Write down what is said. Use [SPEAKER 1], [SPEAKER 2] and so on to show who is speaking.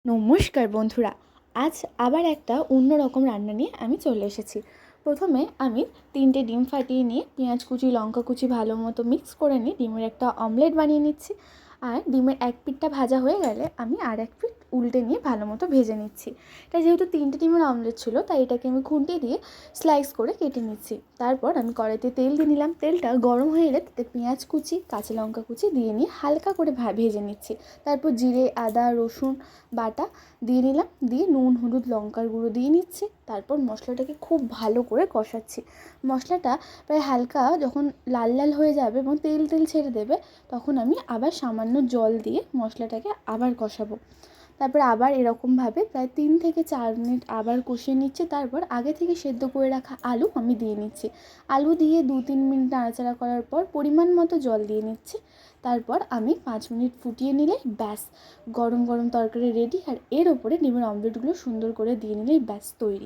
[SPEAKER 1] নমস্কার বন্ধুরা, আজ আবার একটা অন্যরকম রান্না নিয়ে আমি চলে এসেছি। প্রথমে আমি 3টে ডিম ফাটিয়ে নিয়ে পেঁয়াজ কুচি লঙ্কা কুচি ভালো মতো মিক্স করে নিয়ে ডিমের একটা অমলেট বানিয়ে নিচ্ছি। আর ডিমের এক পিঠটা ভাজা হয়ে গেলে আমি আর এক পিঠ উল্টে নিয়ে ভালো মতো ভেজে নিচ্ছি। এটা যেহেতু 3টে ডিমের অমলেট ছিল, তাই এটাকে আমি খুন্তি দিয়ে স্লাইস করে কেটে নিচ্ছি। তারপর আমি কড়াইতে তেল দিয়ে নিলাম। তেলটা গরম হয়ে এলে তাতে পেঁয়াজ কুচি কাঁচা লঙ্কা কুচি দিয়ে নিয়ে হালকা করে ভেজে নিচ্ছি। তারপর জিরে আদা রসুন বাটা দিয়ে নিলাম, দিয়ে নুন হলুদ লঙ্কার গুঁড়ো দিয়ে নিচ্ছি। তারপর মশলাটাকে খুব ভালো করে কষাচ্ছি। মশলাটা প্রায় হালকা যখন লাল লাল হয়ে যাবে এবং তেল তেল ছেড়ে দেবে, তখন আমি আবার সামান্য জল দিয়ে মশলাটাকে আবার কষাবো। তারপর আবার এরকমভাবে প্রায় 3 থেকে 4 মিনিট আবার কষিয়ে নিচ্ছি। তারপর আগে থেকে সেদ্ধ করে রাখা আলু আমি দিয়ে নিচ্ছি। আলু দিয়ে 2-3 মিনিট নাড়াচাড়া করার পর পরিমাণ মতো জল দিয়ে নিচ্ছি। তারপর আমি 5 মিনিট ফুটিয়ে নিলেই ব্যাস, গরম গরম তরকারি রেডি। আর এর ওপরে ডিমের অমলেটগুলো সুন্দর করে দিয়ে নিলেই ব্যাস তৈরি।